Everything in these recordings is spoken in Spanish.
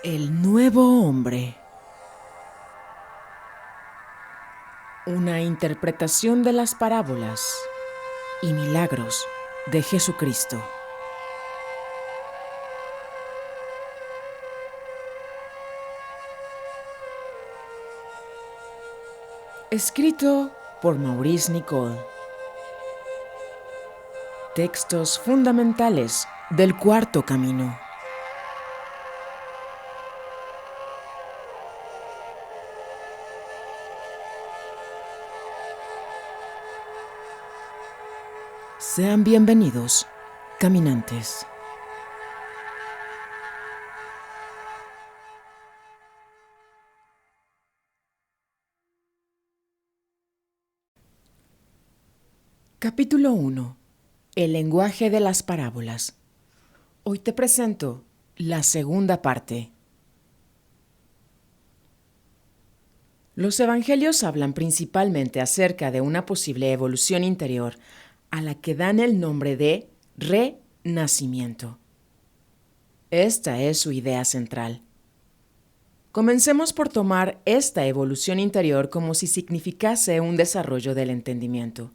El nuevo hombre. Una interpretación de las parábolas y milagros de Jesucristo. Escrito por Maurice Nicoll. Textos fundamentales del Cuarto Camino. Sean bienvenidos, caminantes. Capítulo 1. El lenguaje de las parábolas. Hoy te presento la segunda parte. Los evangelios hablan principalmente acerca de una posible evolución interior a la que dan el nombre de renacimiento. Esta es su idea central. Comencemos por tomar esta evolución interior como si significase un desarrollo del entendimiento.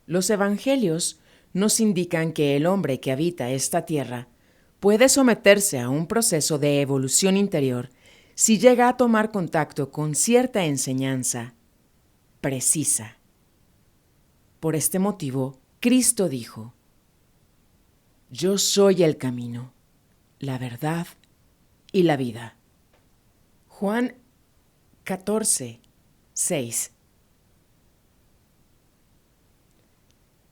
Los evangelios nos indican que el hombre que habita esta tierra puede someterse a un proceso de evolución interior si llega a tomar contacto con cierta enseñanza precisa. Por este motivo, Cristo dijo: Yo soy el camino, la verdad y la vida. Juan 14, 6.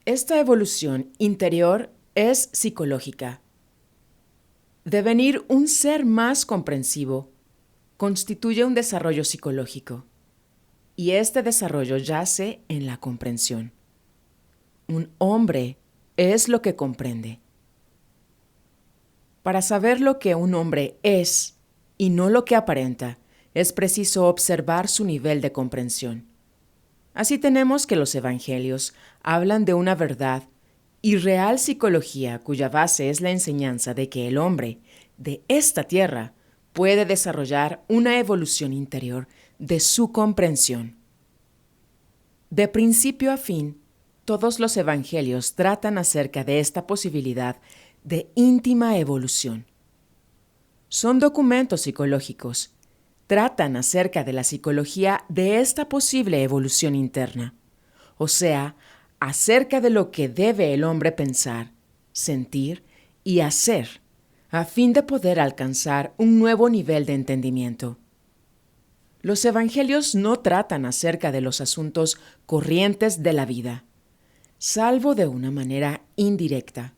Esta evolución interior es psicológica. Devenir un ser más comprensivo constituye un desarrollo psicológico, y este desarrollo yace en la comprensión. Un hombre es lo que comprende. Para saber lo que un hombre es y no lo que aparenta, es preciso observar su nivel de comprensión. Así tenemos que los evangelios hablan de una verdad y real psicología cuya base es la enseñanza de que el hombre de esta tierra puede desarrollar una evolución interior de su comprensión. De principio a fin, todos los evangelios tratan acerca de esta posibilidad de íntima evolución. Son documentos psicológicos. Tratan acerca de la psicología de esta posible evolución interna, o sea, acerca de lo que debe el hombre pensar, sentir y hacer, a fin de poder alcanzar un nuevo nivel de entendimiento. Los evangelios no tratan acerca de los asuntos corrientes de la vida, salvo de una manera indirecta.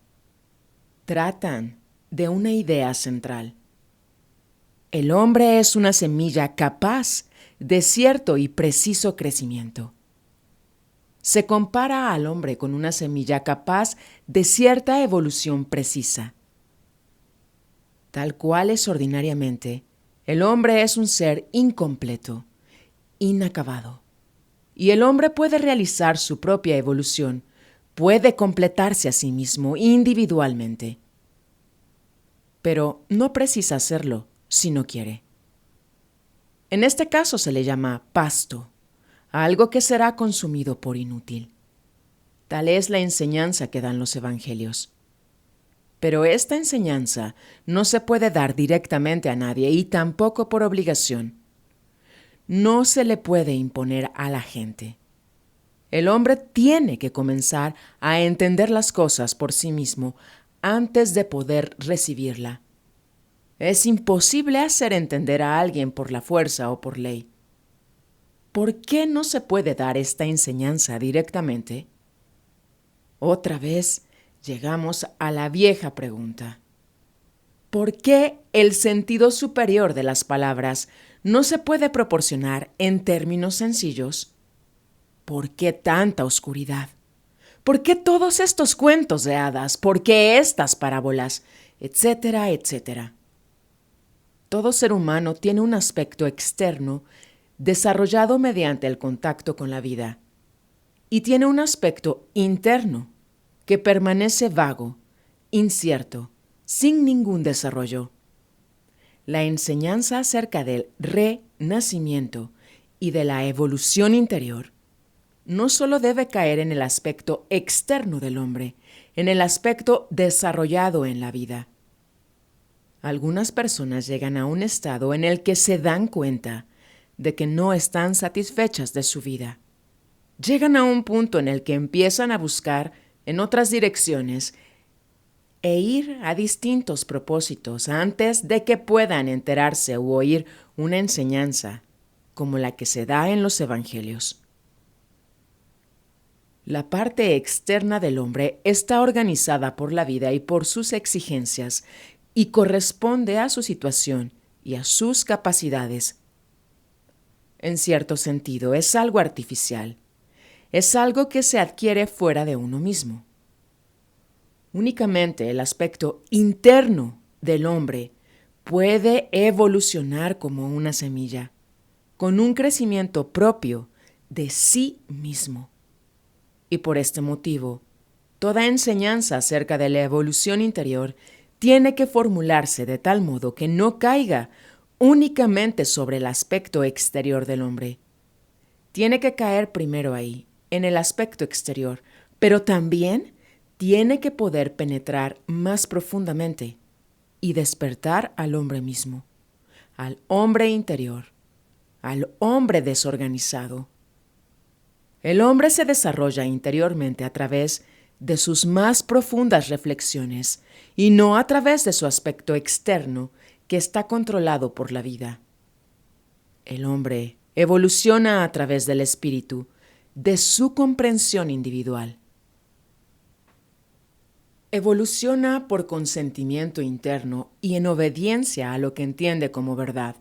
Tratan de una idea central. El hombre es una semilla capaz de cierto y preciso crecimiento. Se compara al hombre con una semilla capaz de cierta evolución precisa. Tal cual es ordinariamente, el hombre es un ser incompleto, inacabado. Y el hombre puede realizar su propia evolución, puede completarse a sí mismo individualmente. Pero no precisa hacerlo si no quiere. En este caso se le llama pasto, algo que será consumido por inútil. Tal es la enseñanza que dan los evangelios. Pero esta enseñanza no se puede dar directamente a nadie y tampoco por obligación. No se le puede imponer a la gente. El hombre tiene que comenzar a entender las cosas por sí mismo antes de poder recibirla. Es imposible hacer entender a alguien por la fuerza o por ley. ¿Por qué no se puede dar esta enseñanza directamente? Otra vez llegamos a la vieja pregunta. ¿Por qué el sentido superior de las palabras no se puede proporcionar en términos sencillos? ¿Por qué tanta oscuridad? ¿Por qué todos estos cuentos de hadas? ¿Por qué estas parábolas? Etcétera, etcétera. Todo ser humano tiene un aspecto externo desarrollado mediante el contacto con la vida y tiene un aspecto interno que permanece vago, incierto, sin ningún desarrollo. La enseñanza acerca del renacimiento y de la evolución interior no solo debe caer en el aspecto externo del hombre, en el aspecto desarrollado en la vida. Algunas personas llegan a un estado en el que se dan cuenta de que no están satisfechas de su vida. Llegan a un punto en el que empiezan a buscar en otras direcciones e ir a distintos propósitos antes de que puedan enterarse u oír una enseñanza como la que se da en los evangelios. La parte externa del hombre está organizada por la vida y por sus exigencias y corresponde a su situación y a sus capacidades. En cierto sentido, es algo artificial. Es algo que se adquiere fuera de uno mismo. Únicamente el aspecto interno del hombre puede evolucionar como una semilla, con un crecimiento propio de sí mismo. Y por este motivo, toda enseñanza acerca de la evolución interior tiene que formularse de tal modo que no caiga únicamente sobre el aspecto exterior del hombre. Tiene que caer primero ahí, en el aspecto exterior, pero también tiene que poder penetrar más profundamente y despertar al hombre mismo, al hombre interior, al hombre desorganizado. El hombre se desarrolla interiormente a través de sus más profundas reflexiones y no a través de su aspecto externo que está controlado por la vida. El hombre evoluciona a través del espíritu, de su comprensión individual. Evoluciona por consentimiento interno y en obediencia a lo que entiende como verdad.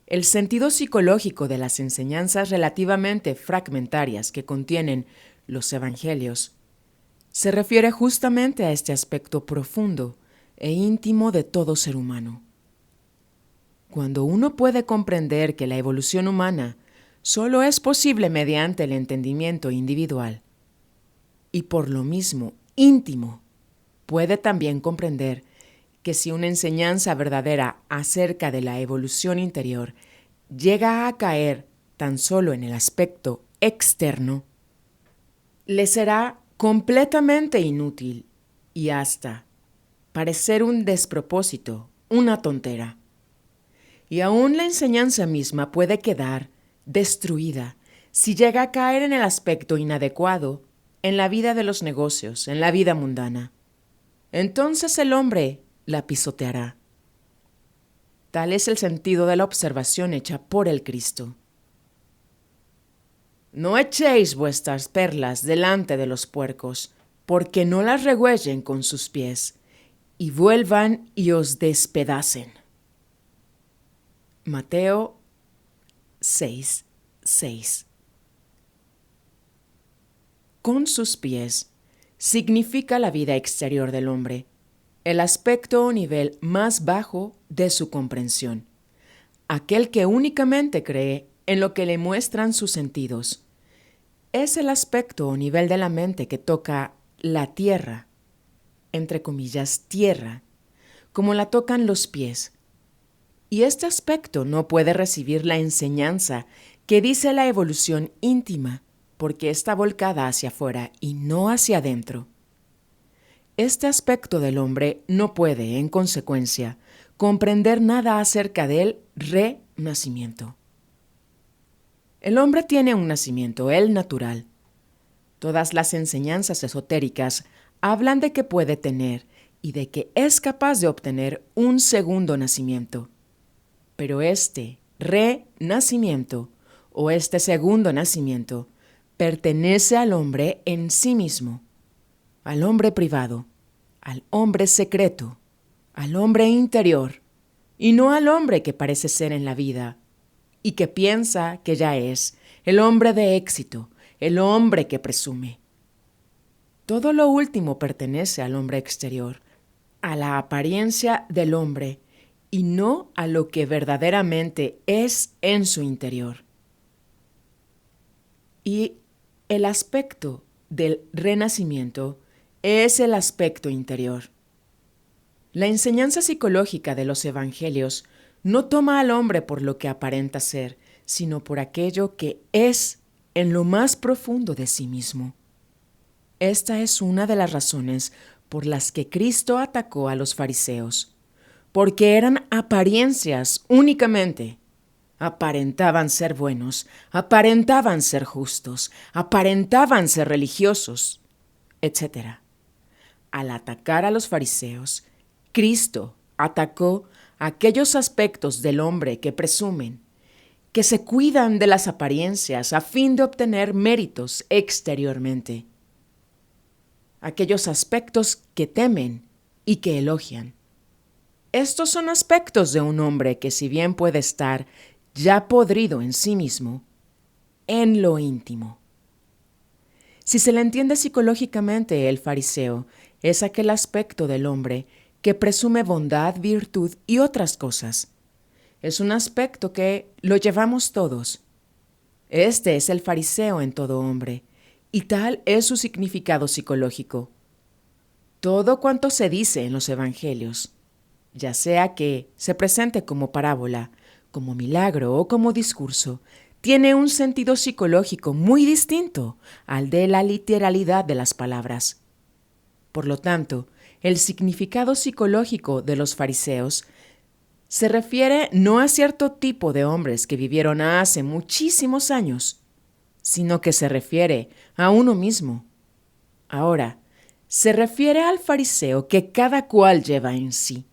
El sentido psicológico de las enseñanzas relativamente fragmentarias que contienen los evangelios se refiere justamente a este aspecto profundo e íntimo de todo ser humano. Cuando uno puede comprender que la evolución humana solo es posible mediante el entendimiento individual y por lo mismo íntimo, puede también comprender que si una enseñanza verdadera acerca de la evolución interior llega a caer tan solo en el aspecto externo, le será completamente inútil y hasta parecer un despropósito, una tontera. Y aún la enseñanza misma puede quedar destruida si llega a caer en el aspecto inadecuado en la vida de los negocios, en la vida mundana. Entonces el hombre la pisoteará. Tal es el sentido de la observación hecha por el Cristo. No echéis vuestras perlas delante de los puercos, porque no las regüellen con sus pies, y vuelvan y os despedacen. Mateo 6:6. Con sus pies significa la vida exterior del hombre, el aspecto o nivel más bajo de su comprensión, aquel que únicamente cree en lo que le muestran sus sentidos. Es el aspecto o nivel de la mente que toca la tierra, entre comillas, tierra, como la tocan los pies. Y este aspecto no puede recibir la enseñanza que dice la evolución íntima, porque está volcada hacia afuera y no hacia adentro. Este aspecto del hombre no puede, en consecuencia, comprender nada acerca del renacimiento. El hombre tiene un nacimiento, el natural. Todas las enseñanzas esotéricas hablan de que puede tener y de que es capaz de obtener un segundo nacimiento. Pero este renacimiento o este segundo nacimiento pertenece al hombre en sí mismo, al hombre privado, al hombre secreto, al hombre interior, y no al hombre que parece ser en la vida y que piensa que ya es el hombre de éxito, el hombre que presume. Todo lo último pertenece al hombre exterior, a la apariencia del hombre y no a lo que verdaderamente es en su interior. Y el aspecto del renacimiento es el aspecto interior. La enseñanza psicológica de los evangelios no toma al hombre por lo que aparenta ser, sino por aquello que es en lo más profundo de sí mismo. Esta es una de las razones por las que Cristo atacó a los fariseos, porque eran apariencias únicamente. Aparentaban ser buenos, aparentaban ser justos, aparentaban ser religiosos, etc. Al atacar a los fariseos, Cristo atacó aquellos aspectos del hombre que presumen, que se cuidan de las apariencias a fin de obtener méritos exteriormente. Aquellos aspectos que temen y que elogian. Estos son aspectos de un hombre que, si bien puede estar ya podrido en sí mismo, en lo íntimo. Si se le entiende psicológicamente, el fariseo es aquel aspecto del hombre que presume bondad, virtud y otras cosas. Es un aspecto que lo llevamos todos. Este es el fariseo en todo hombre, y tal es su significado psicológico. Todo cuanto se dice en los evangelios, ya sea que se presente como parábola, como milagro o como discurso, tiene un sentido psicológico muy distinto al de la literalidad de las palabras. Por lo tanto, el significado psicológico de los fariseos se refiere no a cierto tipo de hombres que vivieron hace muchísimos años, sino que se refiere a uno mismo. Ahora, se refiere al fariseo que cada cual lleva en sí,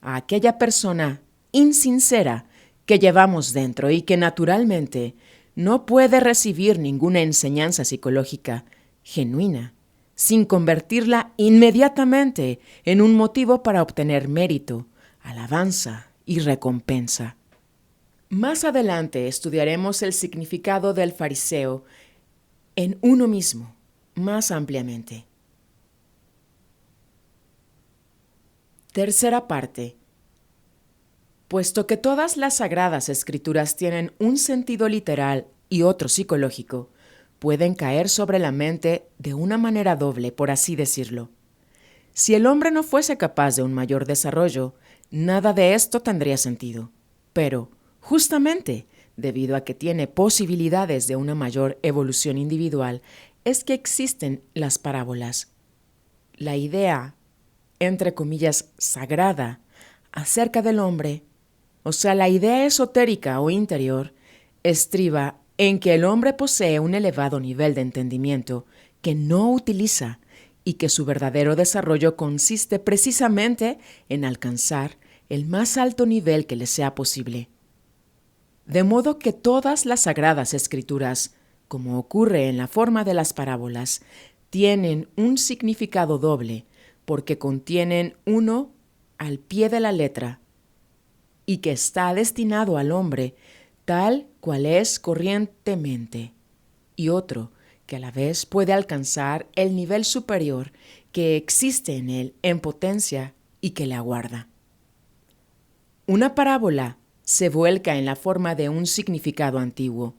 a aquella persona insincera que llevamos dentro y que naturalmente no puede recibir ninguna enseñanza psicológica genuina sin convertirla inmediatamente en un motivo para obtener mérito, alabanza y recompensa. Más adelante estudiaremos el significado del fariseo en uno mismo, más ampliamente. Tercera parte. Puesto que todas las sagradas escrituras tienen un sentido literal y otro psicológico, pueden caer sobre la mente de una manera doble, por así decirlo. Si el hombre no fuese capaz de un mayor desarrollo, nada de esto tendría sentido. Pero, justamente, debido a que tiene posibilidades de una mayor evolución individual, es que existen las parábolas. La idea, entre comillas, sagrada, acerca del hombre, o sea, la idea esotérica o interior, estriba en que el hombre posee un elevado nivel de entendimiento que no utiliza y que su verdadero desarrollo consiste precisamente en alcanzar el más alto nivel que le sea posible. De modo que todas las sagradas escrituras, como ocurre en la forma de las parábolas, tienen un significado doble porque contienen uno al pie de la letra y que está destinado al hombre tal cual es corrientemente, y otro que a la vez puede alcanzar el nivel superior que existe en él en potencia y que le aguarda. Una parábola se vuelca en la forma de un significado antiguo.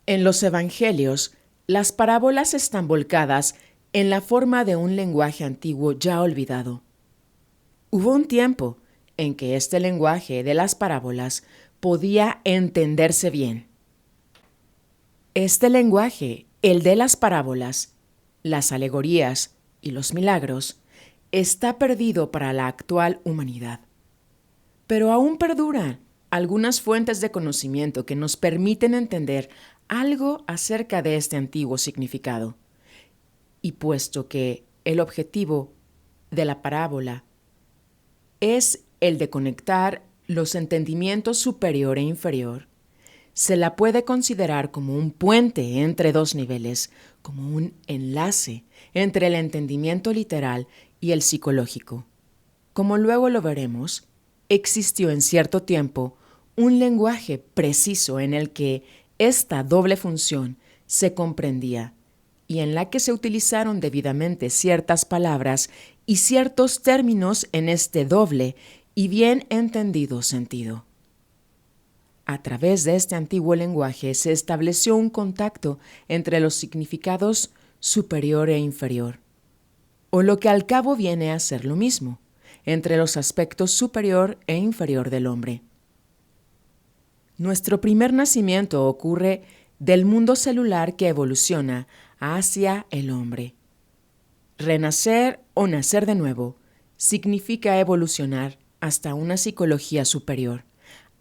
En los evangelios, las parábolas están volcadas en la forma de un lenguaje antiguo ya olvidado. Hubo un tiempo en que este lenguaje de las parábolas podía entenderse bien. Este lenguaje, el de las parábolas, las alegorías y los milagros, está perdido para la actual humanidad. Pero aún perduran algunas fuentes de conocimiento que nos permiten entender algo acerca de este antiguo significado. Y puesto que el objetivo de la parábola es el de conectar los entendimientos superior e inferior, se la puede considerar como un puente entre dos niveles, como un enlace entre el entendimiento literal y el psicológico. Como luego lo veremos, existió en cierto tiempo un lenguaje preciso en el que esta doble función se comprendía y en la que se utilizaron debidamente ciertas palabras y ciertos términos en este doble y bien entendido sentido. A través de este antiguo lenguaje se estableció un contacto entre los significados superior e inferior, o lo que al cabo viene a ser lo mismo, entre los aspectos superior e inferior del hombre. Nuestro primer nacimiento ocurre del mundo celular que evoluciona hacia el hombre. Renacer o nacer de nuevo significa evolucionar hasta una psicología superior,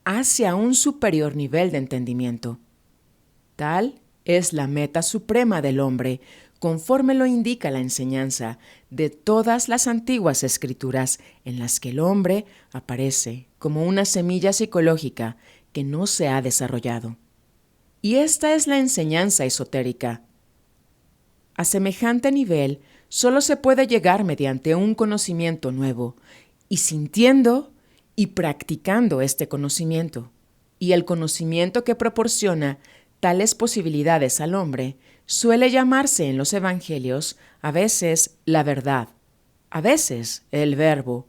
hacia un superior nivel de entendimiento. Tal es la meta suprema del hombre, conforme lo indica la enseñanza de todas las antiguas escrituras en las que el hombre aparece como una semilla psicológica que no se ha desarrollado. Y esta es la enseñanza esotérica. A semejante nivel solo se puede llegar mediante un conocimiento nuevo, y sintiendo y practicando este conocimiento. Y el conocimiento que proporciona tales posibilidades al hombre suele llamarse en los evangelios a veces la verdad, a veces el verbo.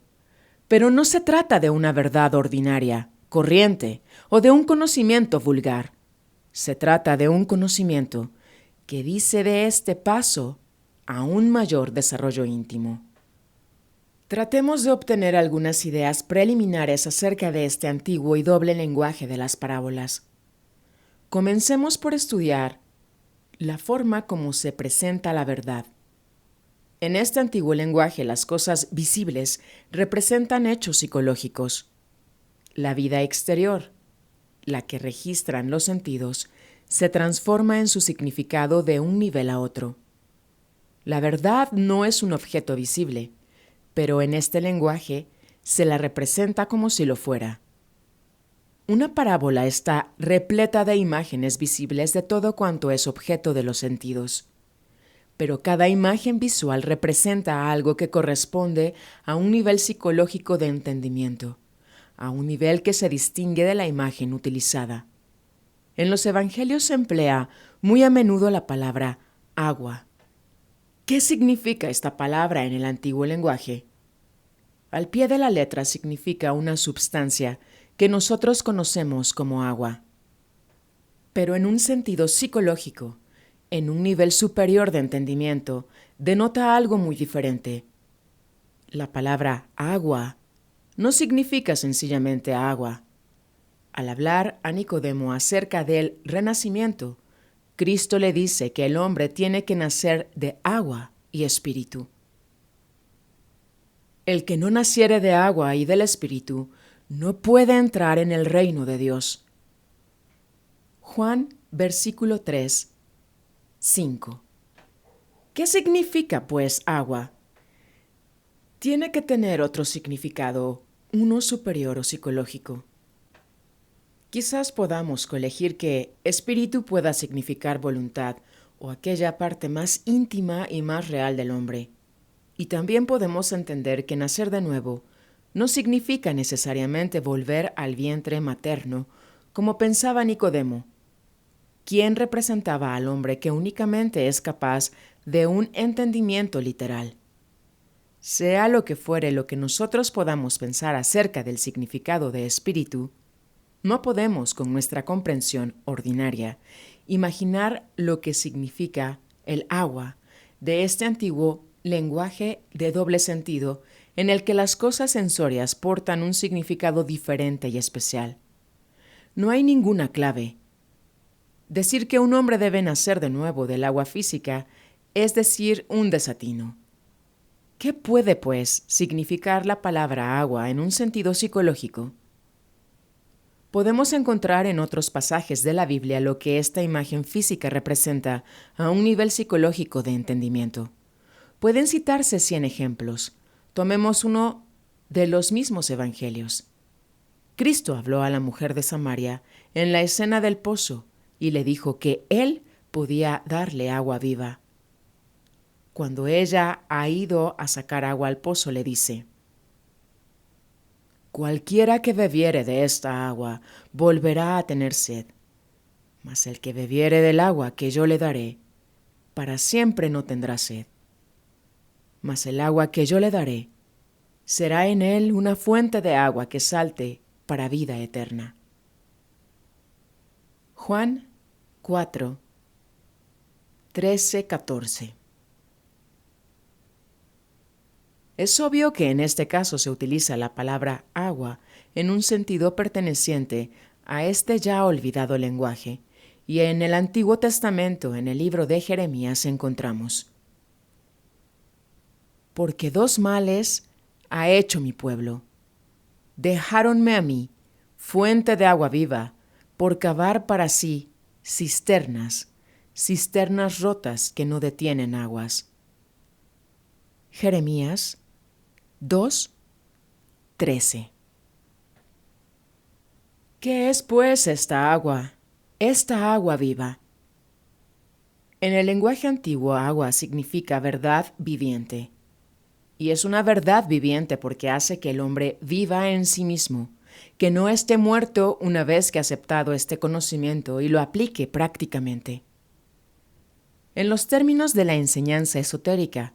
Pero no se trata de una verdad ordinaria, corriente, o de un conocimiento vulgar. Se trata de un conocimiento que dice de este paso a un mayor desarrollo íntimo. Tratemos de obtener algunas ideas preliminares acerca de este antiguo y doble lenguaje de las parábolas. Comencemos por estudiar la forma como se presenta la verdad. En este antiguo lenguaje, las cosas visibles representan hechos psicológicos. La vida exterior, la que registran los sentidos, se transforma en su significado de un nivel a otro. La verdad no es un objeto visible, pero en este lenguaje se la representa como si lo fuera. Una parábola está repleta de imágenes visibles de todo cuanto es objeto de los sentidos. Pero cada imagen visual representa algo que corresponde a un nivel psicológico de entendimiento, a un nivel que se distingue de la imagen utilizada. En los evangelios se emplea muy a menudo la palabra agua. ¿Qué significa esta palabra en el antiguo lenguaje? Al pie de la letra significa una substancia que nosotros conocemos como agua. Pero en un sentido psicológico, en un nivel superior de entendimiento, denota algo muy diferente. La palabra agua no significa sencillamente agua. Al hablar a Nicodemo acerca del renacimiento, Cristo le dice que el hombre tiene que nacer de agua y espíritu. El que no naciere de agua y del espíritu no puede entrar en el reino de Dios. Juan, versículo 3, 5. ¿Qué significa, pues, agua? Tiene que tener otro significado, uno superior o psicológico. Quizás podamos colegir que espíritu pueda significar voluntad o aquella parte más íntima y más real del hombre. Y también podemos entender que nacer de nuevo no significa necesariamente volver al vientre materno, como pensaba Nicodemo, quien representaba al hombre que únicamente es capaz de un entendimiento literal. Sea lo que fuere lo que nosotros podamos pensar acerca del significado de espíritu, no podemos, con nuestra comprensión ordinaria, imaginar lo que significa el agua de este antiguo lenguaje de doble sentido en el que las cosas sensorias portan un significado diferente y especial. No hay ninguna clave. Decir que un hombre debe nacer de nuevo del agua física es decir un desatino. ¿Qué puede, pues, significar la palabra agua en un sentido psicológico? Podemos encontrar en otros pasajes de la Biblia lo que esta imagen física representa a un nivel psicológico de entendimiento. Pueden citarse 100 ejemplos. Tomemos uno de los mismos evangelios. Cristo habló a la mujer de Samaria en la escena del pozo y le dijo que Él podía darle agua viva. Cuando ella ha ido a sacar agua al pozo, le dice: cualquiera que bebiere de esta agua volverá a tener sed, mas el que bebiere del agua que yo le daré, para siempre no tendrá sed. Mas el agua que yo le daré será en él una fuente de agua que salte para vida eterna. Juan 4, 13, 14. Es obvio que en este caso se utiliza la palabra agua en un sentido perteneciente a este ya olvidado lenguaje, y en el Antiguo Testamento, en el libro de Jeremías, encontramos: porque dos males ha hecho mi pueblo. Dejáronme a mí, fuente de agua viva, por cavar para sí cisternas, cisternas rotas que no detienen aguas. Jeremías 2:13. ¿Qué es pues esta agua viva? En el lenguaje antiguo, agua significa verdad viviente. Y es una verdad viviente porque hace que el hombre viva en sí mismo, que no esté muerto una vez que ha aceptado este conocimiento y lo aplique prácticamente. En los términos de la enseñanza esotérica,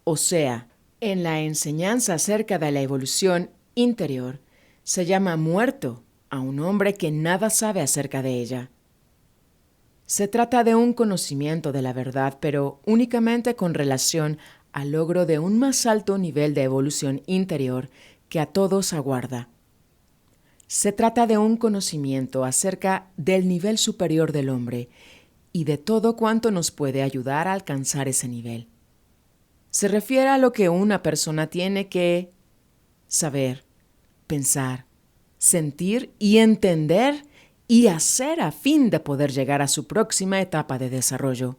o sea, en la enseñanza acerca de la evolución interior, se llama muerto a un hombre que nada sabe acerca de ella. Se trata de un conocimiento de la verdad, pero únicamente con relación al logro de un más alto nivel de evolución interior que a todos aguarda. Se trata de un conocimiento acerca del nivel superior del hombre y de todo cuanto nos puede ayudar a alcanzar ese nivel. Se refiere a lo que una persona tiene que saber, pensar, sentir y entender y hacer a fin de poder llegar a su próxima etapa de desarrollo.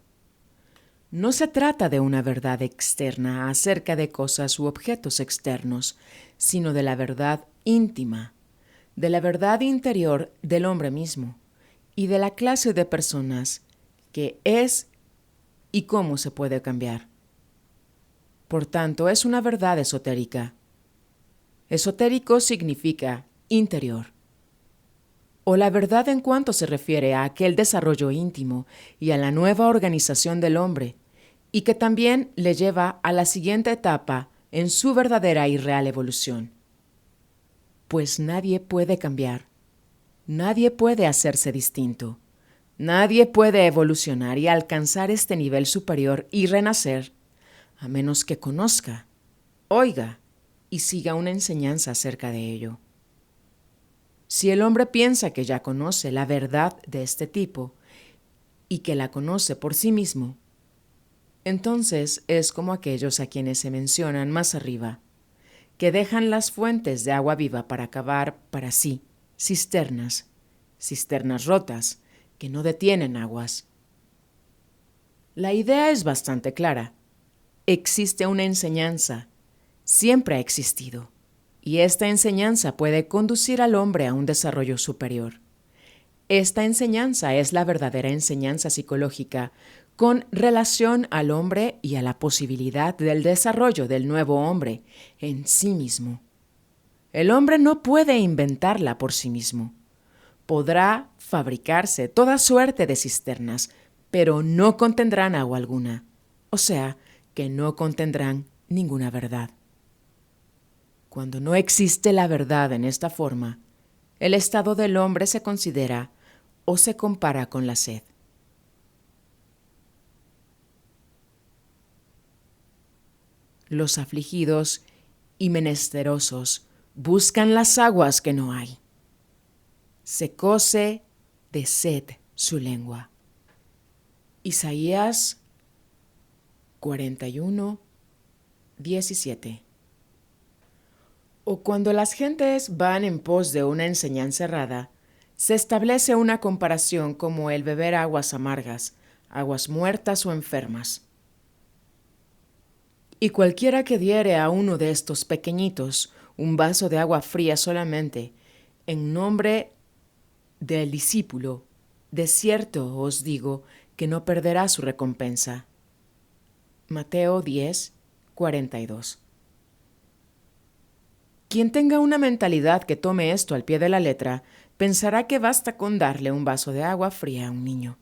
No se trata de una verdad externa acerca de cosas u objetos externos, sino de la verdad íntima, de la verdad interior del hombre mismo y de la clase de personas que es y cómo se puede cambiar. Por tanto, es una verdad esotérica. Esotérico significa interior, o la verdad en cuanto se refiere a aquel desarrollo íntimo y a la nueva organización del hombre, y que también le lleva a la siguiente etapa en su verdadera y real evolución. Pues nadie puede cambiar, nadie puede hacerse distinto, nadie puede evolucionar y alcanzar este nivel superior y renacer, a menos que conozca, oiga y siga una enseñanza acerca de ello. Si el hombre piensa que ya conoce la verdad de este tipo y que la conoce por sí mismo, entonces es como aquellos a quienes se mencionan más arriba, que dejan las fuentes de agua viva para cavar para sí cisternas, cisternas rotas, que no detienen aguas. La idea es bastante clara. Existe una enseñanza, siempre ha existido, y esta enseñanza puede conducir al hombre a un desarrollo superior. Esta enseñanza es la verdadera enseñanza psicológica con relación al hombre y a la posibilidad del desarrollo del nuevo hombre en sí mismo. El hombre no puede inventarla por sí mismo. Podrá fabricarse toda suerte de cisternas, pero no contendrán agua alguna, o sea, que no contendrán ninguna verdad. Cuando no existe la verdad en esta forma, el estado del hombre se considera o se compara con la sed. Los afligidos y menesterosos buscan las aguas que no hay. Secóse de sed su lengua. Isaías 41:17. O cuando las gentes van en pos de una enseñanza errada, se establece una comparación como el beber aguas amargas, aguas muertas o enfermas. Y cualquiera que diere a uno de estos pequeñitos un vaso de agua fría solamente, en nombre del discípulo, de cierto os digo que no perderá su recompensa. Mateo 10:42. Quien tenga una mentalidad que tome esto al pie de la letra, pensará que basta con darle un vaso de agua fría a un niño.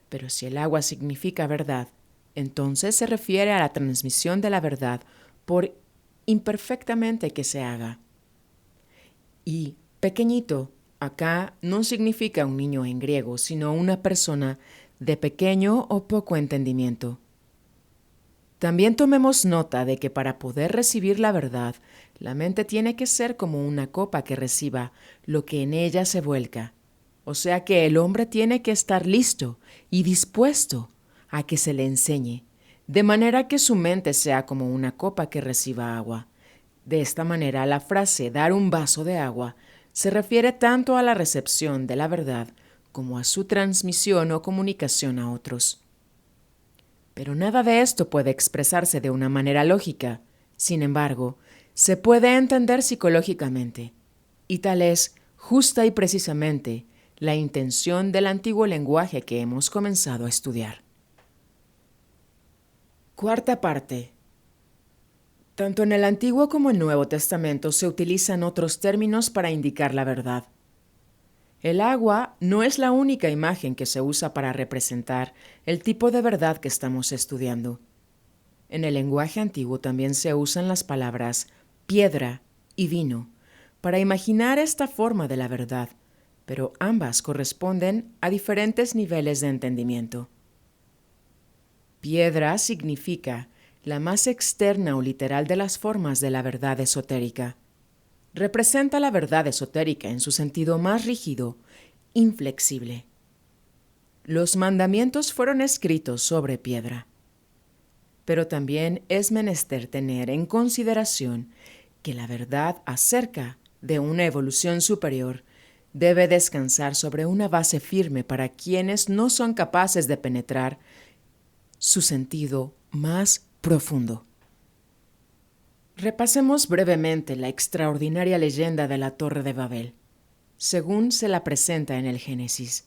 Pero si el agua significa verdad, entonces se refiere a la transmisión de la verdad por imperfectamente que se haga. Y pequeñito, acá no significa un niño en griego, sino una persona de pequeño o poco entendimiento. También tomemos nota de que para poder recibir la verdad, la mente tiene que ser como una copa que reciba lo que en ella se vuelca. O sea que el hombre tiene que estar listo y dispuesto a que se le enseñe, de manera que su mente sea como una copa que reciba agua. De esta manera, la frase dar un vaso de agua se refiere tanto a la recepción de la verdad como a su transmisión o comunicación a otros. Pero nada de esto puede expresarse de una manera lógica. Sin embargo, se puede entender psicológicamente, y tal es justa y precisamente la intención del antiguo lenguaje que hemos comenzado a estudiar. Cuarta parte. Tanto en el Antiguo como el Nuevo Testamento se utilizan otros términos para indicar la verdad. El agua no es la única imagen que se usa para representar el tipo de verdad que estamos estudiando. En el lenguaje antiguo también se usan las palabras piedra y vino para imaginar esta forma de la verdad, pero ambas corresponden a diferentes niveles de entendimiento. Piedra significa la más externa o literal de las formas de la verdad esotérica. Representa la verdad esotérica en su sentido más rígido, inflexible. Los mandamientos fueron escritos sobre piedra. Pero también es menester tener en consideración que la verdad acerca de una evolución superior debe descansar sobre una base firme para quienes no son capaces de penetrar su sentido más profundo. Repasemos brevemente la extraordinaria leyenda de la Torre de Babel, según se la presenta en el Génesis.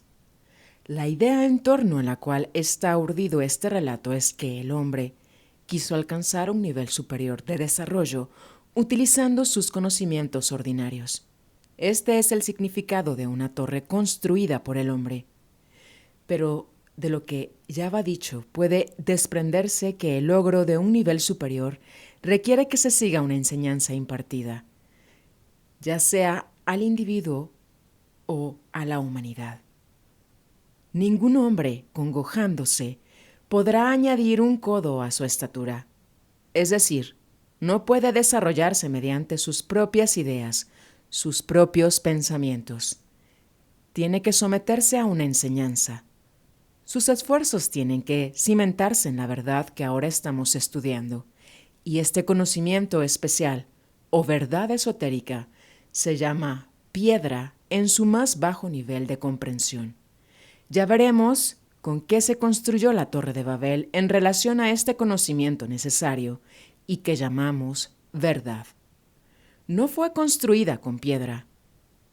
La idea en torno a la cual está urdido este relato es que el hombre quiso alcanzar un nivel superior de desarrollo utilizando sus conocimientos ordinarios. Este es el significado de una torre construida por el hombre. Pero de lo que ya va dicho, puede desprenderse que el logro de un nivel superior requiere que se siga una enseñanza impartida, ya sea al individuo o a la humanidad. Ningún hombre, congojándose, podrá añadir un codo a su estatura. Es decir, no puede desarrollarse mediante sus propias ideas, sus propios pensamientos. Tiene que someterse a una enseñanza. Sus esfuerzos tienen que cimentarse en la verdad que ahora estamos estudiando, y este conocimiento especial, o verdad esotérica, se llama piedra en su más bajo nivel de comprensión. Ya veremos con qué se construyó la Torre de Babel en relación a este conocimiento necesario y que llamamos verdad. No fue construida con piedra,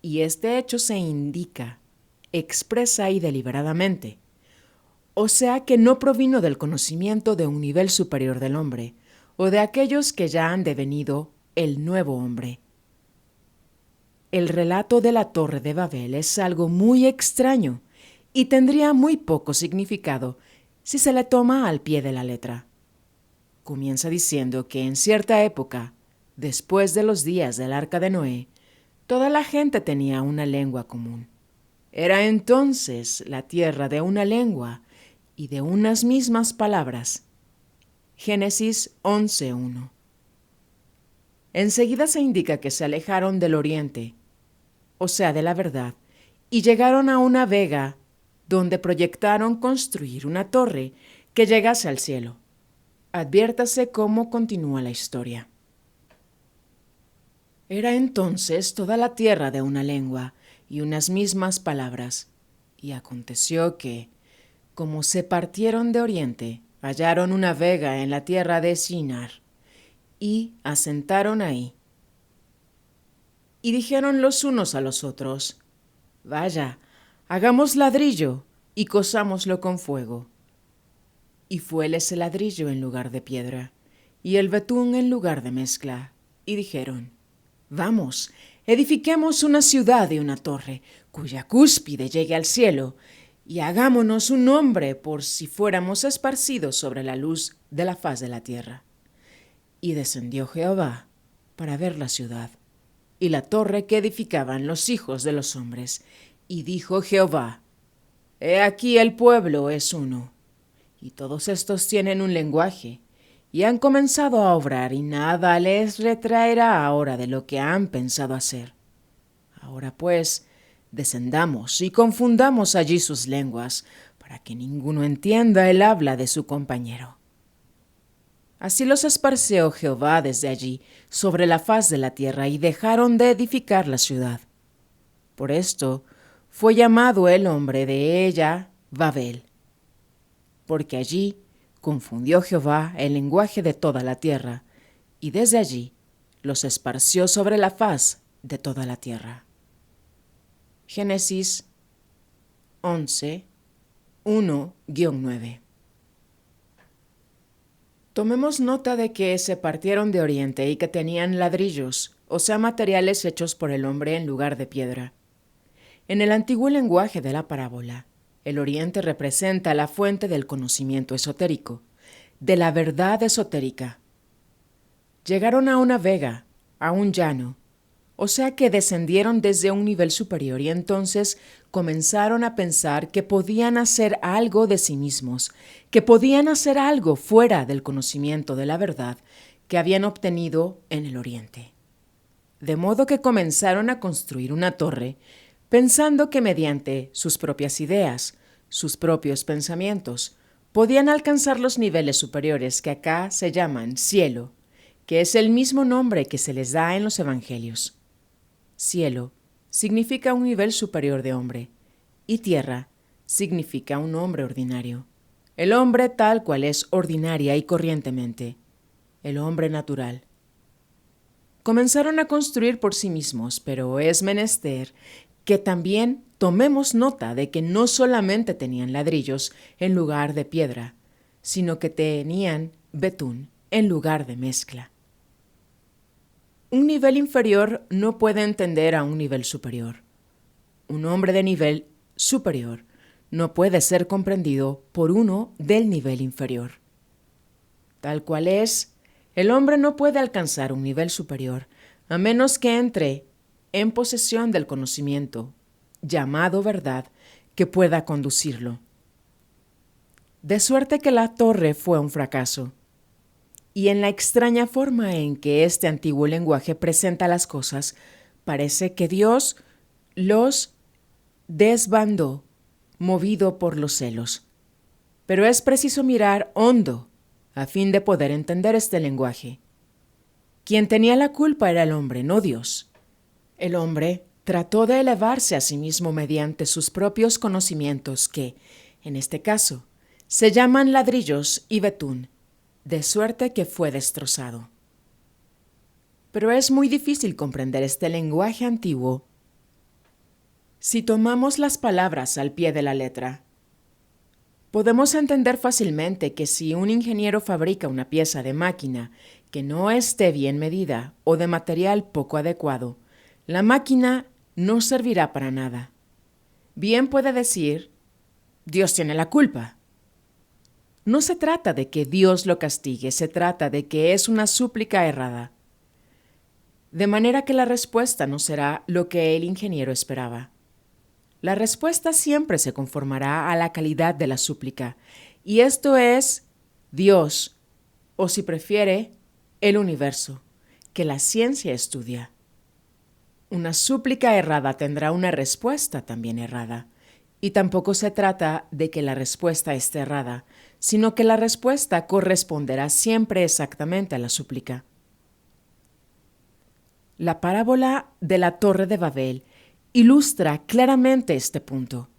y este hecho se indica, expresa y deliberadamente. O sea que no provino del conocimiento de un nivel superior del hombre, o de aquellos que ya han devenido el nuevo hombre. El relato de la Torre de Babel es algo muy extraño y tendría muy poco significado si se le toma al pie de la letra. Comienza diciendo que en cierta época, después de los días del arca de Noé, toda la gente tenía una lengua común. Era entonces la tierra de una lengua y de unas mismas palabras. Génesis 11:1. Enseguida se indica que se alejaron del oriente, o sea, de la verdad, y llegaron a una vega donde proyectaron construir una torre que llegase al cielo. Adviértase cómo continúa la historia. Era entonces toda la tierra de una lengua y unas mismas palabras, y aconteció que, como se partieron de oriente, hallaron una vega en la tierra de Sinar, y asentaron ahí. Y dijeron los unos a los otros, vaya, hagamos ladrillo y cosámoslo con fuego. Y fuéles el ladrillo en lugar de piedra, y el betún en lugar de mezcla. Y dijeron, vamos, edifiquemos una ciudad y una torre, cuya cúspide llegue al cielo, y hagámonos un nombre por si fuéramos esparcidos sobre la luz de la faz de la tierra. Y descendió Jehová para ver la ciudad y la torre que edificaban los hijos de los hombres. Y dijo Jehová, he aquí el pueblo es uno, y todos estos tienen un lenguaje, y han comenzado a obrar y nada les retraerá ahora de lo que han pensado hacer. Ahora pues, descendamos y confundamos allí sus lenguas, para que ninguno entienda el habla de su compañero. Así los esparció Jehová desde allí sobre la faz de la tierra y dejaron de edificar la ciudad. Por esto fue llamado el nombre de ella Babel, porque allí confundió Jehová el lenguaje de toda la tierra, y desde allí los esparció sobre la faz de toda la tierra. Génesis 11, 1-9. Tomemos nota de que se partieron de oriente y que tenían ladrillos, o sea, materiales hechos por el hombre en lugar de piedra. En el antiguo lenguaje de la parábola, el oriente representa la fuente del conocimiento esotérico, de la verdad esotérica. Llegaron a una vega, a un llano, o sea que descendieron desde un nivel superior y entonces comenzaron a pensar que podían hacer algo de sí mismos, que podían hacer algo fuera del conocimiento de la verdad que habían obtenido en el oriente. De modo que comenzaron a construir una torre, pensando que mediante sus propias ideas, sus propios pensamientos, podían alcanzar los niveles superiores que acá se llaman cielo, que es el mismo nombre que se les da en los evangelios. Cielo significa un nivel superior de hombre, y tierra significa un hombre ordinario. El hombre tal cual es ordinaria y corrientemente, el hombre natural. Comenzaron a construir por sí mismos, pero es menester que también tomemos nota de que no solamente tenían ladrillos en lugar de piedra, sino que tenían betún en lugar de mezcla. Un nivel inferior no puede entender a un nivel superior. Un hombre de nivel superior no puede ser comprendido por uno del nivel inferior. Tal cual es, el hombre no puede alcanzar un nivel superior a menos que entre en posesión del conocimiento, llamado verdad, que pueda conducirlo. De suerte que la torre fue un fracaso. Y en la extraña forma en que este antiguo lenguaje presenta las cosas, parece que Dios los desbandó, movido por los celos. Pero es preciso mirar hondo a fin de poder entender este lenguaje. Quien tenía la culpa era el hombre, no Dios. El hombre trató de elevarse a sí mismo mediante sus propios conocimientos que, en este caso, se llaman ladrillos y betún, de suerte que fue destrozado. Pero es muy difícil comprender este lenguaje antiguo si tomamos las palabras al pie de la letra. Podemos entender fácilmente que si un ingeniero fabrica una pieza de máquina que no esté bien medida o de material poco adecuado, la máquina no servirá para nada. Bien puede decir, Dios tiene la culpa. No se trata de que Dios lo castigue, se trata de que es una súplica errada. De manera que la respuesta no será lo que el ingeniero esperaba. La respuesta siempre se conformará a la calidad de la súplica, y esto es Dios, o si prefiere, el universo, que la ciencia estudia. Una súplica errada tendrá una respuesta también errada, y tampoco se trata de que la respuesta esté errada, sino que la respuesta corresponderá siempre exactamente a la súplica. La parábola de la Torre de Babel ilustra claramente este punto.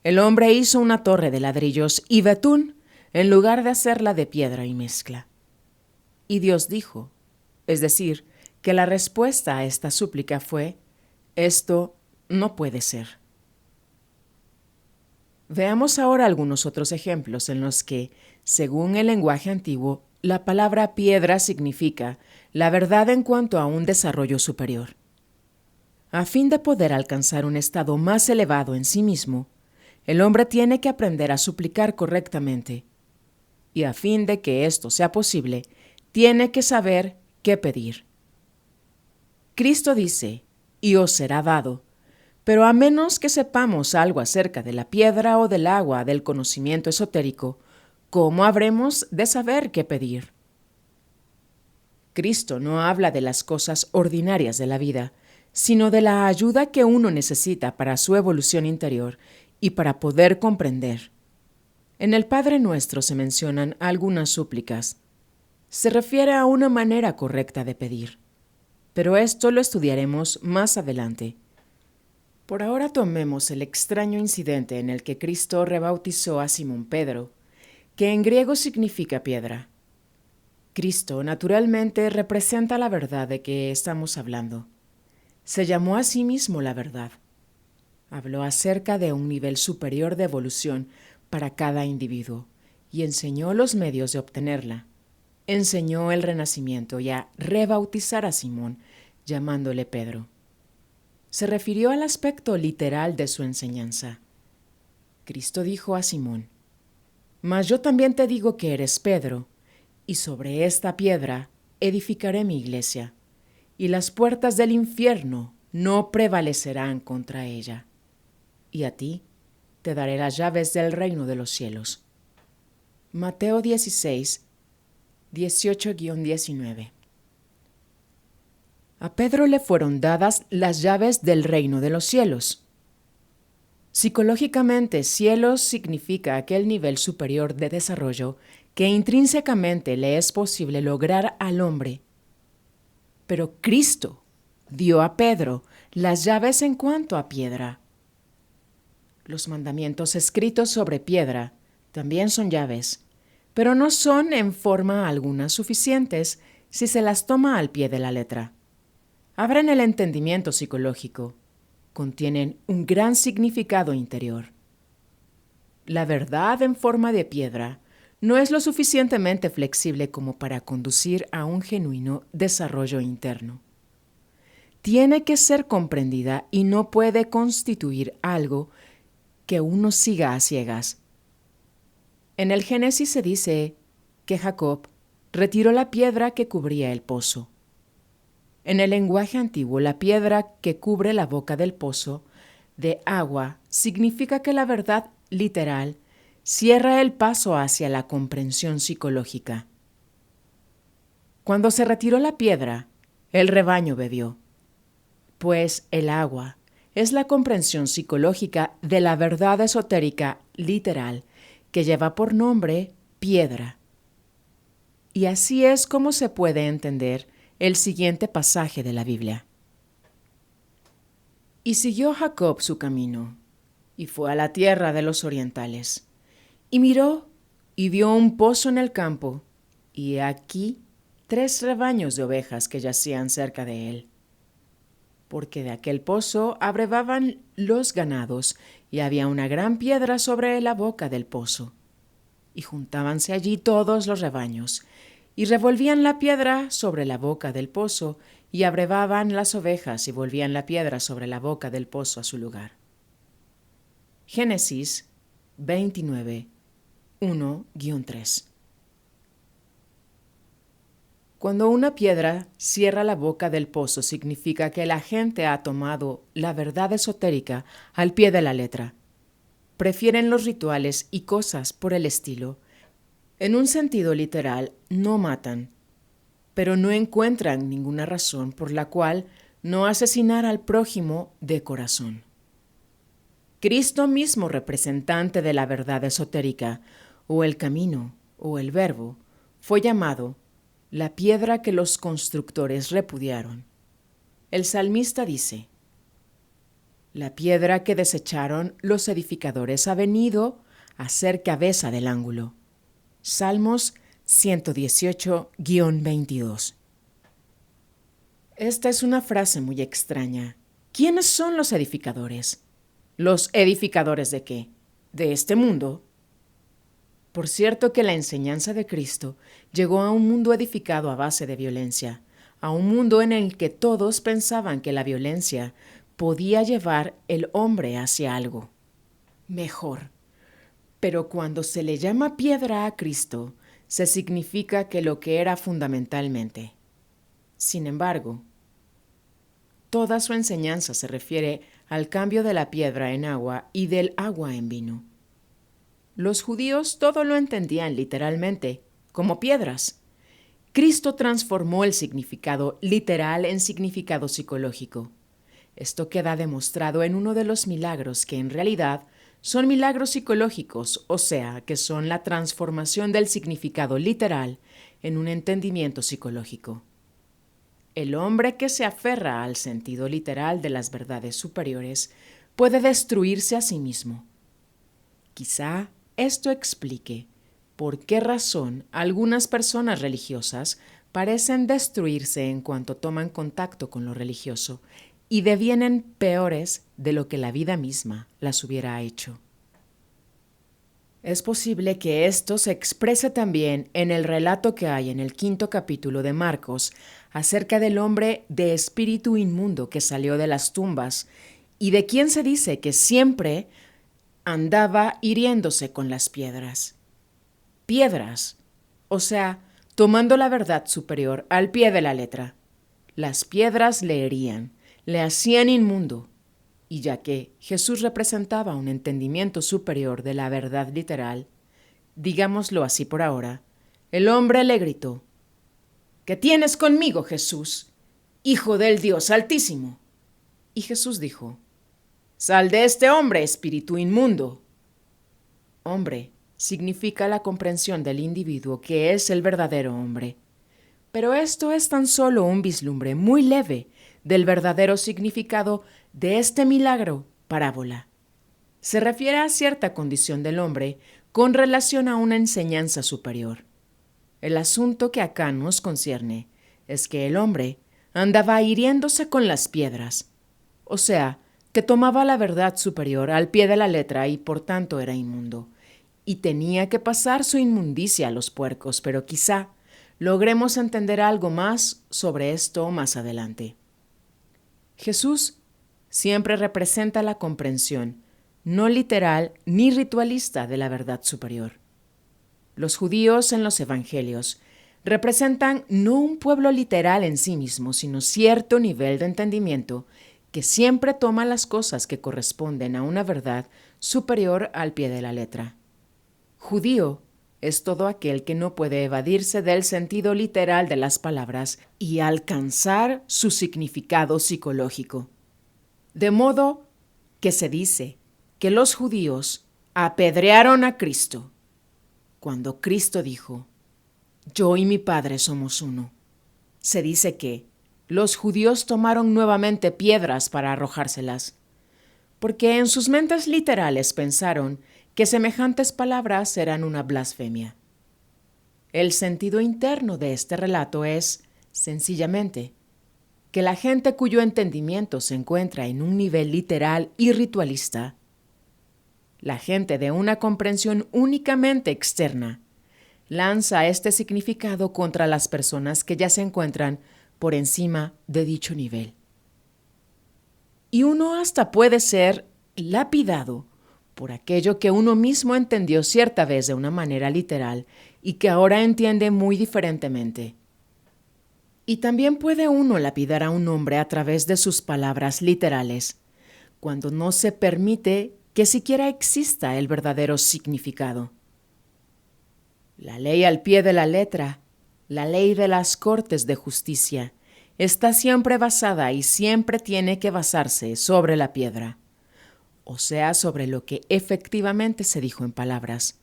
El hombre hizo una torre de ladrillos y betún en lugar de hacerla de piedra y mezcla. Y Dios dijo, es decir, que la respuesta a esta súplica fue, esto no puede ser. Veamos ahora algunos otros ejemplos en los que, según el lenguaje antiguo, la palabra piedra significa la verdad en cuanto a un desarrollo superior. A fin de poder alcanzar un estado más elevado en sí mismo, el hombre tiene que aprender a suplicar correctamente. Y a fin de que esto sea posible, tiene que saber qué pedir. Cristo dice, y os será dado, pero a menos que sepamos algo acerca de la piedra o del agua del conocimiento esotérico, ¿cómo habremos de saber qué pedir? Cristo no habla de las cosas ordinarias de la vida, sino de la ayuda que uno necesita para su evolución interior y para poder comprender. En el Padre Nuestro se mencionan algunas súplicas. Se refiere a una manera correcta de pedir, pero esto lo estudiaremos más adelante. Por ahora tomemos el extraño incidente en el que Cristo rebautizó a Simón Pedro, que en griego significa piedra. Cristo, naturalmente, representa la verdad de que estamos hablando. Se llamó a sí mismo la verdad. Habló acerca de un nivel superior de evolución para cada individuo y enseñó los medios de obtenerla. Enseñó el renacimiento y a rebautizar a Simón, llamándole Pedro. Se refirió al aspecto literal de su enseñanza. Cristo dijo a Simón: «Mas yo también te digo que eres Pedro, y sobre esta piedra edificaré mi iglesia, y las puertas del infierno no prevalecerán contra ella. Y a ti te daré las llaves del reino de los cielos». Mateo 16, 18-19. A Pedro le fueron dadas las llaves del reino de los cielos. Psicológicamente, cielos significa aquel nivel superior de desarrollo que intrínsecamente le es posible lograr al hombre. Pero Cristo dio a Pedro las llaves en cuanto a piedra. Los mandamientos escritos sobre piedra también son llaves, pero no son en forma alguna suficientes si se las toma al pie de la letra. Abren el entendimiento psicológico. Contienen un gran significado interior. La verdad en forma de piedra no es lo suficientemente flexible como para conducir a un genuino desarrollo interno. Tiene que ser comprendida y no puede constituir algo que uno siga a ciegas. En el Génesis se dice que Jacob retiró la piedra que cubría el pozo. En el lenguaje antiguo, la piedra que cubre la boca del pozo de agua significa que la verdad literal cierra el paso hacia la comprensión psicológica. Cuando se retiró la piedra, el rebaño bebió, pues el agua es la comprensión psicológica de la verdad esotérica literal que lleva por nombre piedra. Y así es como se puede entender el siguiente pasaje de la Biblia. Y siguió Jacob su camino, y fue a la tierra de los orientales, y miró, y vio un pozo en el campo, y aquí 3 rebaños de ovejas que yacían cerca de él. Porque de aquel pozo abrevaban los ganados, y había una gran piedra sobre la boca del pozo. Y juntábanse allí todos los rebaños, y revolvían la piedra sobre la boca del pozo, y abrevaban las ovejas y volvían la piedra sobre la boca del pozo a su lugar. Génesis 29, 1-3. Cuando una piedra cierra la boca del pozo, significa que la gente ha tomado la verdad esotérica al pie de la letra. Prefieren los rituales y cosas por el estilo. En un sentido literal, no matan, pero no encuentran ninguna razón por la cual no asesinar al prójimo de corazón. Cristo mismo, representante de la verdad esotérica, o el camino, o el verbo, fue llamado la piedra que los constructores repudiaron. El salmista dice: «La piedra que desecharon los edificadores ha venido a ser cabeza del ángulo». Salmos 118-22. Esta es una frase muy extraña. ¿Quiénes son los edificadores? ¿Los edificadores de qué? ¿De este mundo? Por cierto que la enseñanza de Cristo llegó a un mundo edificado a base de violencia, a un mundo en el que todos pensaban que la violencia podía llevar el hombre hacia algo mejor. Pero cuando se le llama piedra a Cristo, se significa que lo que era fundamentalmente. Sin embargo, toda su enseñanza se refiere al cambio de la piedra en agua y del agua en vino. Los judíos todo lo entendían literalmente, como piedras. Cristo transformó el significado literal en significado psicológico. Esto queda demostrado en uno de los milagros que en realidad son milagros psicológicos, o sea, que son la transformación del significado literal en un entendimiento psicológico. El hombre que se aferra al sentido literal de las verdades superiores puede destruirse a sí mismo. Quizá esto explique por qué razón algunas personas religiosas parecen destruirse en cuanto toman contacto con lo religioso y devienen peores de lo que la vida misma las hubiera hecho. Es posible que esto se exprese también en el relato que hay en el 5º capítulo de Marcos acerca del hombre de espíritu inmundo que salió de las tumbas y de quien se dice que siempre andaba hiriéndose con las piedras. Piedras, o sea, tomando la verdad superior al pie de la letra. Las piedras le herían, le hacían inmundo, y ya que Jesús representaba un entendimiento superior de la verdad literal, digámoslo así por ahora, el hombre le gritó: ¿Qué tienes conmigo, Jesús, Hijo del Dios Altísimo? Y Jesús dijo: Sal de este hombre, espíritu inmundo. Hombre significa la comprensión del individuo que es el verdadero hombre. Pero esto es tan solo un vislumbre muy leve del verdadero significado de este milagro parábola. Se refiere a cierta condición del hombre con relación a una enseñanza superior. El asunto que acá nos concierne es que el hombre andaba hiriéndose con las piedras, o sea, que tomaba la verdad superior al pie de la letra y por tanto era inmundo, y tenía que pasar su inmundicia a los puercos, pero quizá logremos entender algo más sobre esto más adelante. Jesús siempre representa la comprensión, no literal ni ritualista, de la verdad superior. Los judíos en los evangelios representan no un pueblo literal en sí mismo, sino cierto nivel de entendimiento que siempre toma las cosas que corresponden a una verdad superior al pie de la letra. Judío es todo aquel que no puede evadirse del sentido literal de las palabras y alcanzar su significado psicológico. De modo que se dice que los judíos apedrearon a Cristo cuando Cristo dijo: Yo y mi Padre somos uno. Se dice que los judíos tomaron nuevamente piedras para arrojárselas, porque en sus mentes literales pensaron que semejantes palabras eran una blasfemia. El sentido interno de este relato es, sencillamente, que la gente cuyo entendimiento se encuentra en un nivel literal y ritualista, la gente de una comprensión únicamente externa, lanza este significado contra las personas que ya se encuentran por encima de dicho nivel. Y uno hasta puede ser lapidado por aquello que uno mismo entendió cierta vez de una manera literal y que ahora entiende muy diferentemente. Y también puede uno lapidar a un hombre a través de sus palabras literales, cuando no se permite que siquiera exista el verdadero significado. La ley al pie de la letra, la ley de las cortes de justicia, está siempre basada y siempre tiene que basarse sobre la piedra, o sea, sobre lo que efectivamente se dijo en palabras,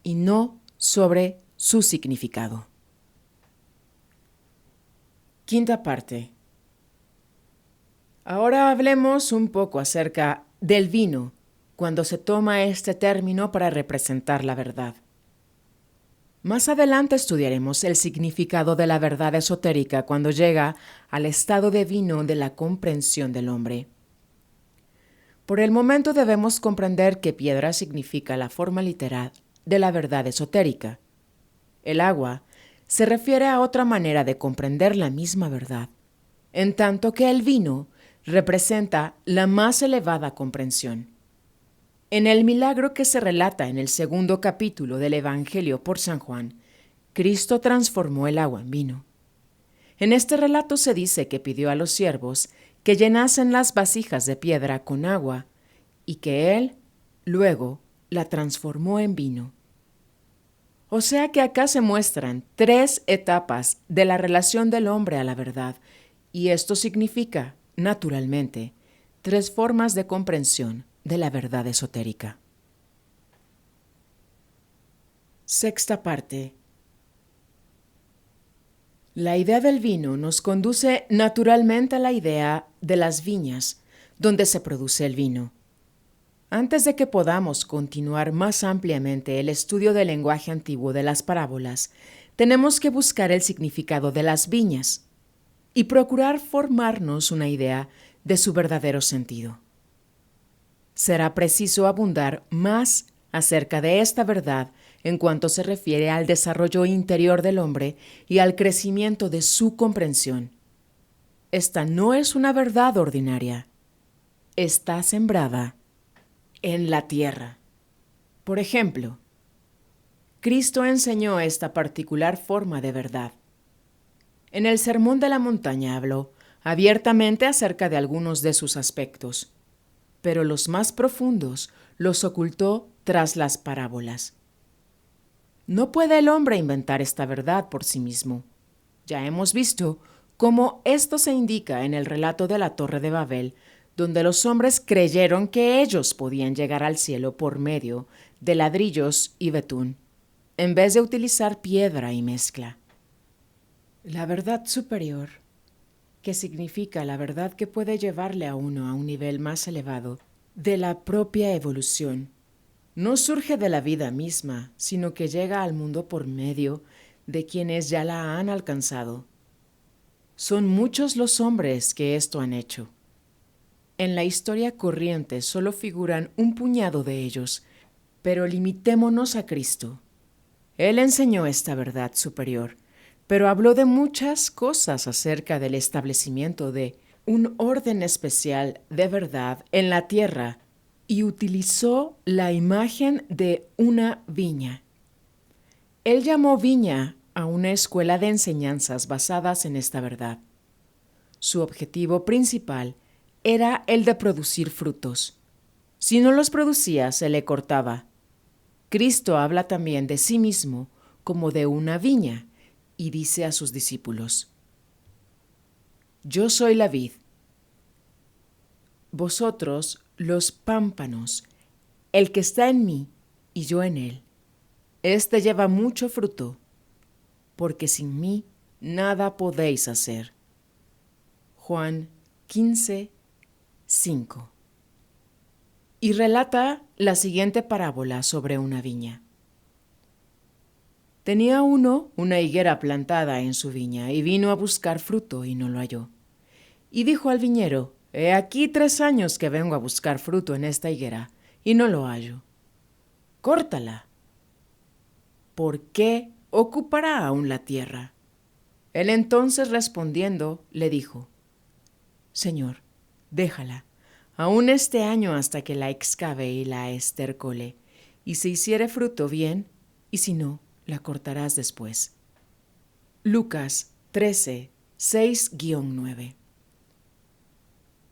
y no sobre su significado. Quinta parte. Ahora hablemos un poco acerca del vino, cuando se toma este término para representar la verdad. Más adelante estudiaremos el significado de la verdad esotérica cuando llega al estado de vino de la comprensión del hombre. Por el momento debemos comprender que piedra significa la forma literal de la verdad esotérica. El agua se refiere a otra manera de comprender la misma verdad, en tanto que el vino representa la más elevada comprensión. En el milagro que se relata en el 2º capítulo del Evangelio por San Juan, Cristo transformó el agua en vino. En este relato se dice que pidió a los siervos que llenasen las vasijas de piedra con agua y que Él, luego, la transformó en vino. O sea que acá se muestran 3 etapas de la relación del hombre a la verdad, y esto significa, naturalmente, 3 formas de comprensión de la verdad esotérica. Sexta parte. La idea del vino nos conduce naturalmente a la idea de las viñas, donde se produce el vino. Antes de que podamos continuar más ampliamente el estudio del lenguaje antiguo de las parábolas, tenemos que buscar el significado de las viñas y procurar formarnos una idea de su verdadero sentido. Será preciso abundar más acerca de esta verdad en cuanto se refiere al desarrollo interior del hombre y al crecimiento de su comprensión. Esta no es una verdad ordinaria. Está sembrada en la tierra. Por ejemplo, Cristo enseñó esta particular forma de verdad. En el Sermón de la Montaña habló abiertamente acerca de algunos de sus aspectos, pero los más profundos los ocultó tras las parábolas. No puede el hombre inventar esta verdad por sí mismo. Ya hemos visto cómo esto se indica en el relato de la Torre de Babel, donde los hombres creyeron que ellos podían llegar al cielo por medio de ladrillos y betún, en vez de utilizar piedra y mezcla. La verdad superior, que significa la verdad que puede llevarle a uno a un nivel más elevado de la propia evolución, no surge de la vida misma, sino que llega al mundo por medio de quienes ya la han alcanzado. Son muchos los hombres que esto han hecho. En la historia corriente solo figuran un puñado de ellos, pero limitémonos a Cristo. Él enseñó esta verdad superior, pero habló de muchas cosas acerca del establecimiento de un orden especial de verdad en la tierra y utilizó la imagen de una viña. Él llamó viña a una escuela de enseñanzas basadas en esta verdad. Su objetivo principal era el de producir frutos. Si no los producía, se le cortaba. Cristo habla también de sí mismo como de una viña y dice a sus discípulos: Yo soy la vid, vosotros los pámpanos, el que está en mí y yo en él. Este lleva mucho fruto, porque sin mí nada podéis hacer. Juan 15, 5. Y relata la siguiente parábola sobre una viña. Tenía uno una higuera plantada en su viña y vino a buscar fruto y no lo halló. Y dijo al viñero: He aquí 3 años que vengo a buscar fruto en esta higuera y no lo hallo. Córtala. ¿Por qué ocupará aún la tierra? Él entonces respondiendo le dijo: Señor, déjala, aún este año hasta que la excave y la estercole, y si hiciere fruto bien, y si no, la cortarás después. Lucas 13, 6-9.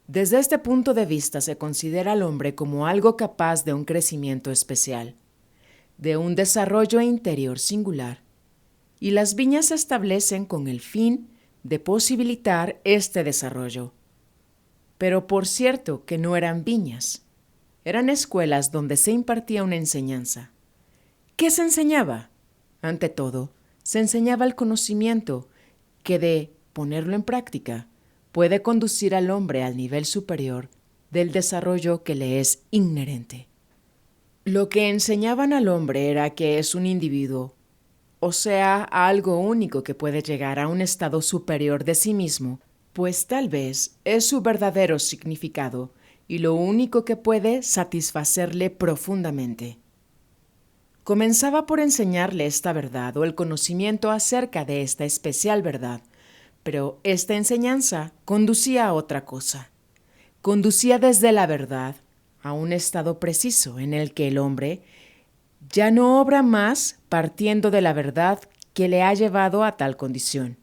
Desde este punto de vista se considera al hombre como algo capaz de un crecimiento especial, de un desarrollo interior singular, y las viñas se establecen con el fin de posibilitar este desarrollo. Pero por cierto que no eran viñas, eran escuelas donde se impartía una enseñanza. ¿Qué se enseñaba? Ante todo, se enseñaba el conocimiento que, de ponerlo en práctica, puede conducir al hombre al nivel superior del desarrollo que le es inherente. Lo que enseñaban al hombre era que es un individuo, o sea, algo único que puede llegar a un estado superior de sí mismo, pues tal vez es su verdadero significado y lo único que puede satisfacerle profundamente. Comenzaba por enseñarle esta verdad o el conocimiento acerca de esta especial verdad, pero esta enseñanza conducía a otra cosa. Conducía desde la verdad a un estado preciso en el que el hombre ya no obra más partiendo de la verdad que le ha llevado a tal condición,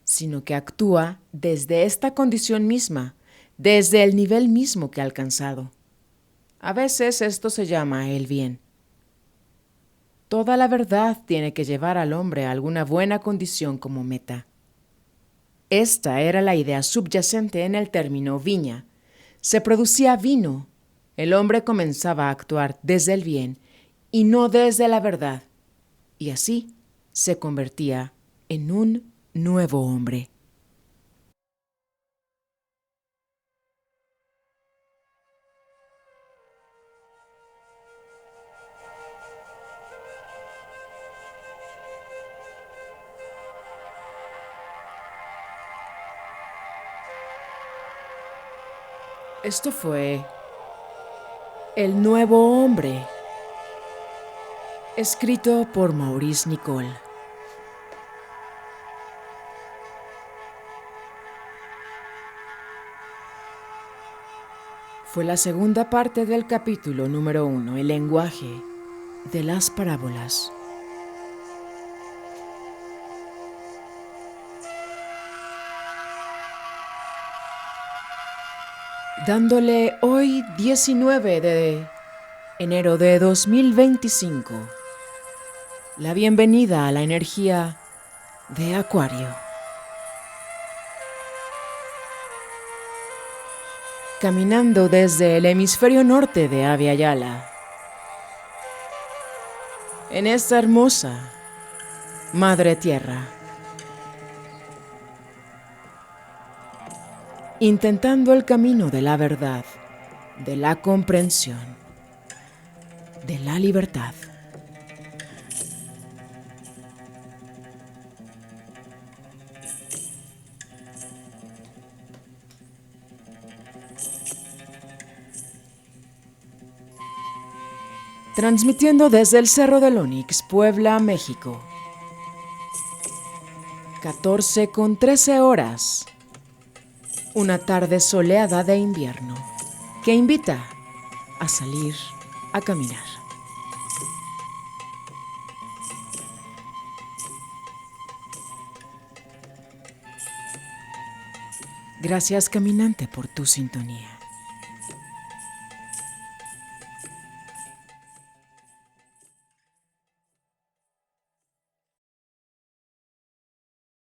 sino que actúa desde esta condición misma, desde el nivel mismo que ha alcanzado. A veces esto se llama el bien. Toda la verdad tiene que llevar al hombre a alguna buena condición como meta. Esta era la idea subyacente en el término viña. Se producía vino. El hombre comenzaba a actuar desde el bien y no desde la verdad, y así se convertía en un nuevo hombre. Esto fue El Nuevo Hombre, escrito por Maurice Nicoll. Fue la segunda parte del capítulo número 1, el lenguaje de las parábolas. Dándole hoy 19 de enero de 2025 la bienvenida a la energía de Acuario. Caminando desde el hemisferio norte de Abya Yala, en esta hermosa Madre Tierra, intentando el camino de la verdad, de la comprensión, de la libertad. Transmitiendo desde el Cerro del Onix, Puebla, México. 14:13 horas. Una tarde soleada de invierno que invita a salir a caminar. Gracias, caminante, por tu sintonía.